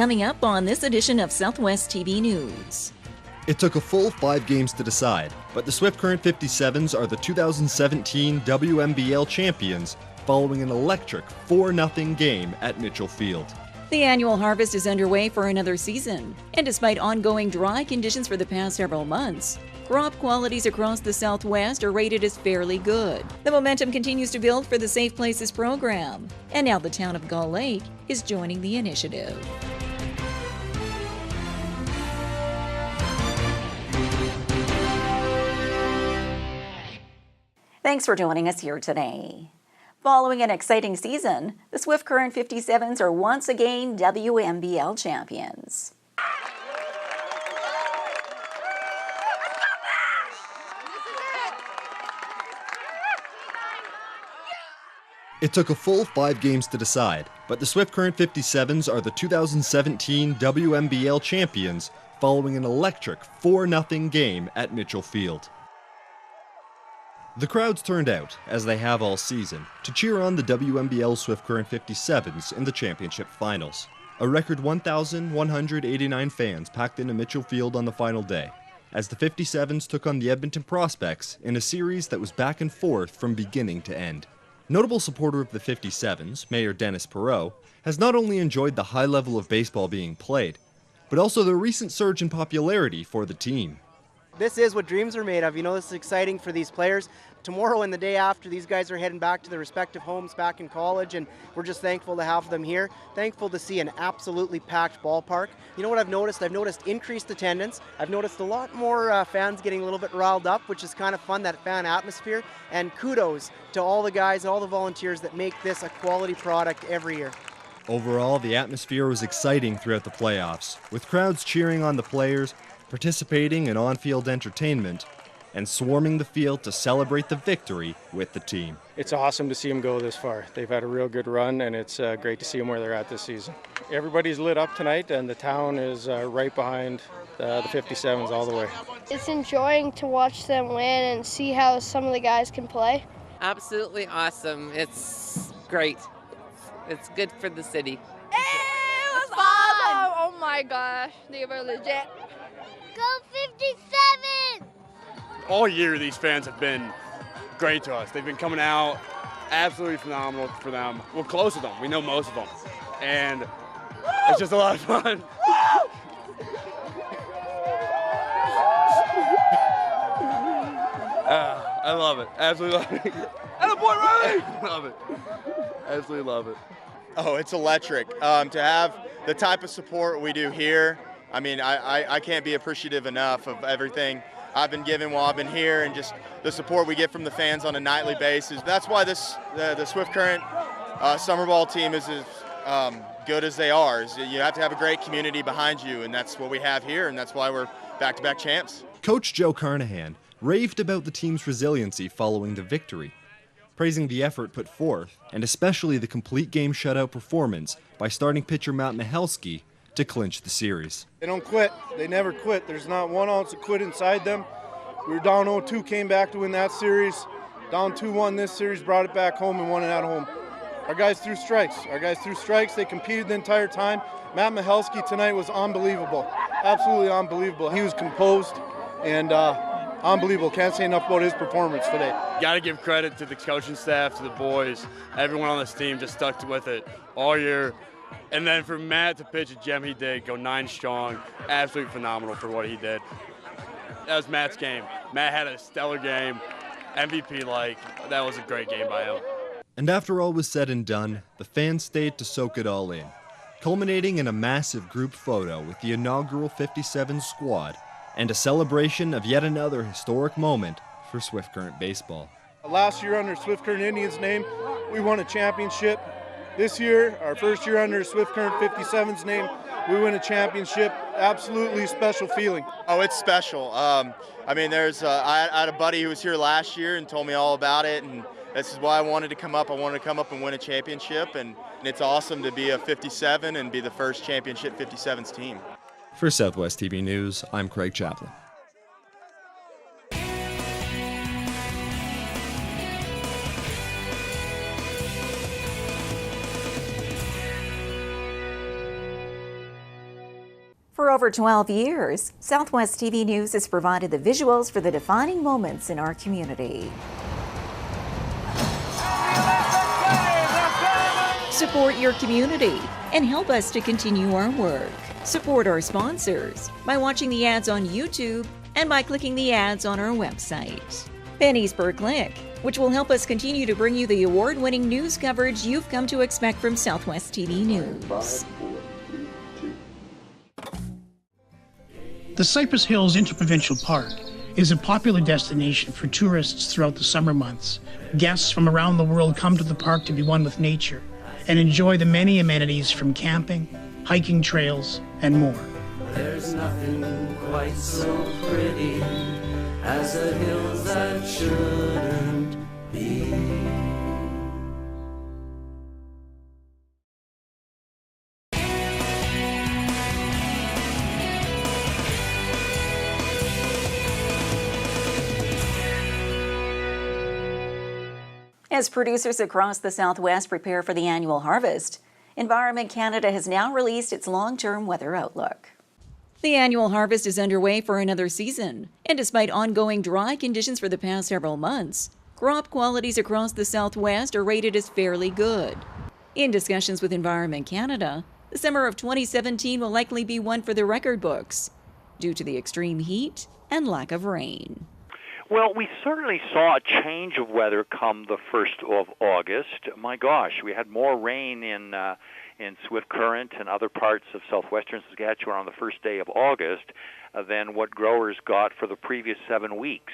Coming up on this edition of Southwest TV News. It took a full 5 games to decide, but the Swift Current 57s are the 2017 WMBL champions following an electric 4-0 game at Mitchell Field. The annual harvest is underway for another season, and despite ongoing dry conditions for the past several months, crop qualities across the Southwest are rated as fairly good. The momentum continues to build for the Safe Places program, and now the Town of Gull Lake is joining the initiative. Thanks for joining us here today. Following an exciting season, the Swift Current 57s are once again WMBL champions. It took a full 5 games to decide, but the Swift Current 57s are the 2017 WMBL champions following an electric 4-0 game at Mitchell Field. The crowds turned out, as they have all season, to cheer on the WMBL Swift Current 57s in the championship finals. A record 1,189 fans packed into Mitchell Field on the final day, as the 57s took on the Edmonton Prospects in a series that was back and forth from beginning to end. Notable supporter of the 57s, Mayor Dennis Perreault, has not only enjoyed the high level of baseball being played, but also the recent surge in popularity for the team. This is what dreams are made of. You know, this is exciting for these players. Tomorrow and the day after, these guys are heading back to their respective homes back in college, and we're just thankful to have them here. Thankful to see an absolutely packed ballpark. You know what I've noticed? I've noticed increased attendance. I've noticed a lot more fans getting a little bit riled up, which is kind of fun, that fan atmosphere. And kudos to all the guys, all the volunteers that make this a quality product every year. Overall, the atmosphere was exciting throughout the playoffs, with crowds cheering on the players, participating in on-field entertainment, and swarming the field to celebrate the victory with the team. It's awesome to see them go this far. They've had a real good run, and it's great to see them where they're at this season. Everybody's lit up tonight, and the town is right behind the 57s all the way. It's enjoying to watch them win and see how some of the guys can play. Absolutely awesome. It's great. It's good for the city. It was awesome! Oh my gosh, they were legit. Go 57! All year these fans have been great to us. They've been coming out, absolutely phenomenal for them. We're close with them. We know most of them. And it's just a lot of fun. I love it. Absolutely love it. And a boy, Riley! Love it. Absolutely love it. Oh, it's electric. To have the type of support we do here, I mean, I can't be appreciative enough of everything I've been given while I've been here, and just the support we get from the fans on a nightly basis. That's why the Swift Current summer ball team is as good as they are. You have to have a great community behind you, and that's what we have here, and that's why we're back-to-back champs. Coach Joe Carnahan raved about the team's resiliency following the victory, praising the effort put forth, and especially the complete game shutout performance by starting pitcher Matt Michalski to clinch the series. They don't quit. They never quit. There's not 1 ounce of quit inside them. We were down 0-2, came back to win that series. Down 2-1 this series, brought it back home and won it at home. Our guys threw strikes. They competed the entire time. Matt Michalski tonight was unbelievable. Absolutely unbelievable. He was composed and unbelievable. Can't say enough about his performance today. Got to give credit to the coaching staff, to the boys. Everyone on this team just stuck with it all year. And then for Matt to pitch a gem he did, go 9 strong, absolutely phenomenal for what he did. That was Matt's game. Matt had a stellar game, MVP-like. That was a great game by him. And after all was said and done, the fans stayed to soak it all in, culminating in a massive group photo with the inaugural 57 squad and a celebration of yet another historic moment for Swift Current baseball. Last year under Swift Current Indians' name, we won a championship. This year, our first year under Swift Current 57's name, we win a championship. Absolutely special feeling. Oh, it's special. I mean, I had a buddy who was here last year and told me all about it, and this is why I wanted to come up. I wanted to come up and win a championship, and it's awesome to be a 57 and be the first championship 57's team. For Southwest TV News, I'm Craig Chaplin. For over 12 years, Southwest TV News has provided the visuals for the defining moments in our community. Support your community and help us to continue our work. Support our sponsors by watching the ads on YouTube and by clicking the ads on our website. Pennies per click, which will help us continue to bring you the award-winning news coverage you've come to expect from Southwest TV News. The Cypress Hills Interprovincial Park is a popular destination for tourists throughout the summer months. Guests from around the world come to the park to be one with nature and enjoy the many amenities from camping, hiking trails, and more. There's nothing quite so pretty as the hills that shouldn't be. As producers across the Southwest prepare for the annual harvest, Environment Canada has now released its long-term weather outlook. The annual harvest is underway for another season, and despite ongoing dry conditions for the past several months, crop qualities across the Southwest are rated as fairly good. In discussions with Environment Canada, the summer of 2017 will likely be one for the record books, due to the extreme heat and lack of rain. Well, we certainly saw a change of weather come the 1st of August. My gosh, we had more rain in Swift Current and other parts of southwestern Saskatchewan on the first day of August than what growers got for the previous 7 weeks.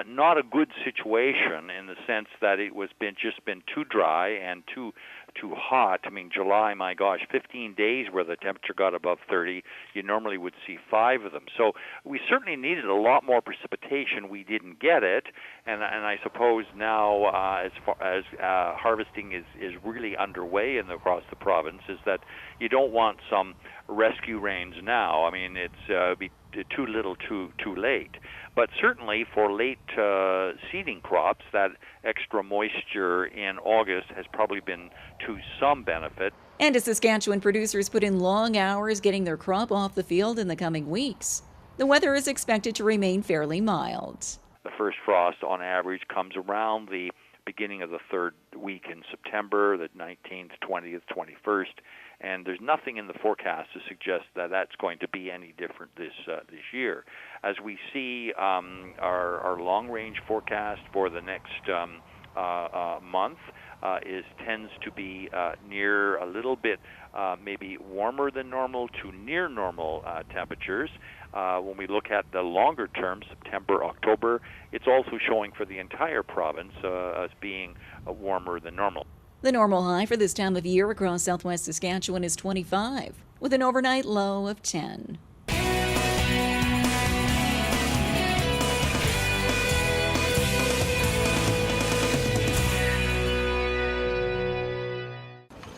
Not a good situation in the sense that it was just been too dry and too hot. I mean, July, my gosh, 15 days where the temperature got above 30, you normally would see 5 of them. So we certainly needed a lot more precipitation. We didn't get it, and I suppose now as far as harvesting is really underway across the province, is that you don't want some rescue rains now. I mean, it's be too little too late. But certainly for late seeding crops, that extra moisture in August has probably been to some benefit. And as Saskatchewan producers put in long hours getting their crop off the field in the coming weeks, the weather is expected to remain fairly mild. The first frost on average comes around the beginning of the 3rd week in September, the 19th, 20th, 21st, and there's nothing in the forecast to suggest that that's going to be any different this year. As we see our long-range forecast for the next month tends to be near a little bit maybe warmer than normal to near normal temperatures. When we look at the longer term, September, October, it's also showing for the entire province as being warmer than normal. The normal high for this time of year across southwest Saskatchewan is 25, with an overnight low of 10.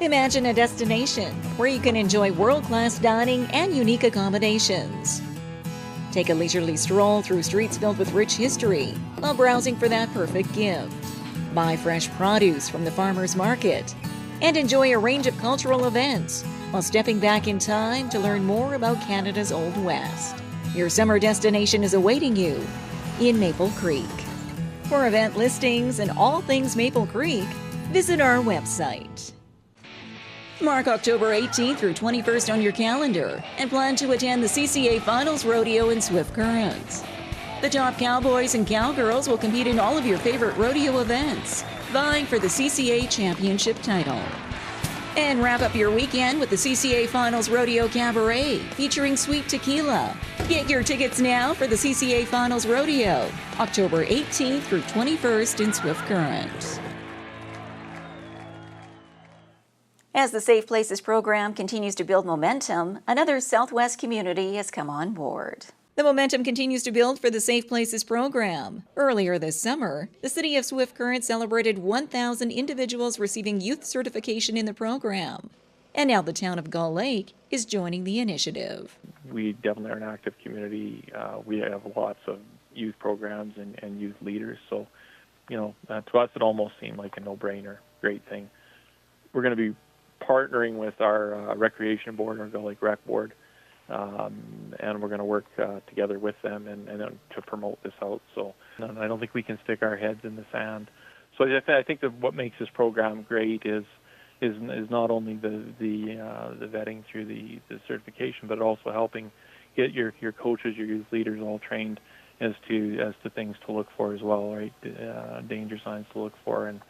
Imagine a destination where you can enjoy world-class dining and unique accommodations. Take a leisurely stroll through streets filled with rich history while browsing for that perfect gift. Buy fresh produce from the farmers market and enjoy a range of cultural events while stepping back in time to learn more about Canada's Old West. Your summer destination is awaiting you in Maple Creek. For event listings and all things Maple Creek, visit our website. Mark October 18th through 21st on your calendar and plan to attend the CCA Finals Rodeo in Swift Current. The top cowboys and cowgirls will compete in all of your favorite rodeo events, vying for the CCA Championship title. And wrap up your weekend with the CCA Finals Rodeo Cabaret, featuring sweet tequila. Get your tickets now for the CCA Finals Rodeo, October 18th through 21st in Swift Current. As the Safe Places program continues to build momentum, another Southwest community has come on board. The momentum continues to build for the Safe Places program. Earlier this summer, the city of Swift Current celebrated 1,000 individuals receiving youth certification in the program. And now the Town of Gull Lake is joining the initiative. We definitely are an active community. We have lots of youth programs and youth leaders. So, to us it almost seemed like a no-brainer, great thing. We're going to be partnering with our recreation board, our Gull Lake Rec Board, and we're going to work together with them and to promote this out. So I don't think we can stick our heads in the sand. So I think that what makes this program great is not only the vetting through the certification, but also helping get your coaches, your youth leaders all trained as to things to look for as well, right? Danger signs to look for, and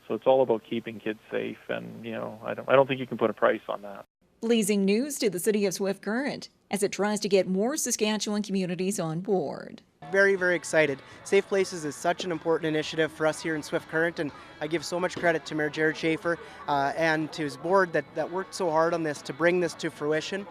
so it's all about keeping kids safe. And I don't think you can put a price on that. Pleasing news to the city of Swift Current as it tries to get more Saskatchewan communities on board. Very, very excited. Safe Places is such an important initiative for us here in Swift Current, and I give so much credit to Mayor Jared Schaefer and to his board that worked so hard on this to bring this to fruition.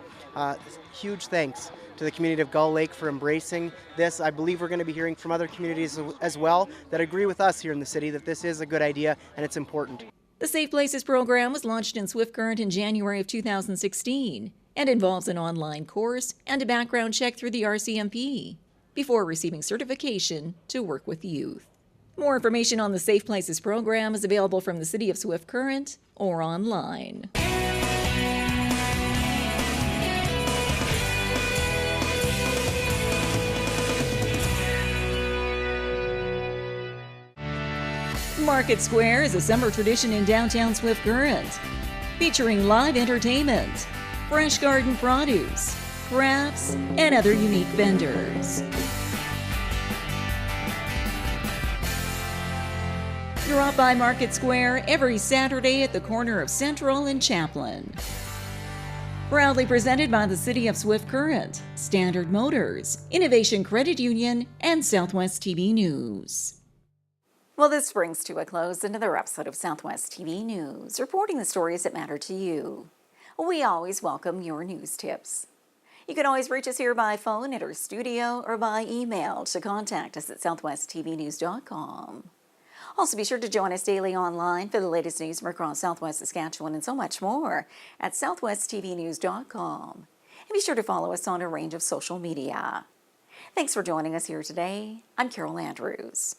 Huge thanks to the community of Gull Lake for embracing this. I believe we're going to be hearing from other communities as well that agree with us here in the city that this is a good idea and it's important. The Safe Places program was launched in Swift Current in January of 2016 and involves an online course and a background check through the RCMP before receiving certification to work with youth. More information on the Safe Places program is available from the City of Swift Current or online. Market Square is a summer tradition in downtown Swift Current, featuring live entertainment, fresh garden produce, crafts, and other unique vendors. Drop by Market Square every Saturday at the corner of Central and Chaplin. Proudly presented by the City of Swift Current, Standard Motors, Innovation Credit Union, and Southwest TV News. Well, this brings to a close another episode of Southwest TV News, reporting the stories that matter to you. We always welcome your news tips. You can always reach us here by phone at our studio or by email to contact us at southwesttvnews.com. Also, be sure to join us daily online for the latest news from across Southwest Saskatchewan and so much more at southwesttvnews.com. And be sure to follow us on a range of social media. Thanks for joining us here today. I'm Carol Andrews.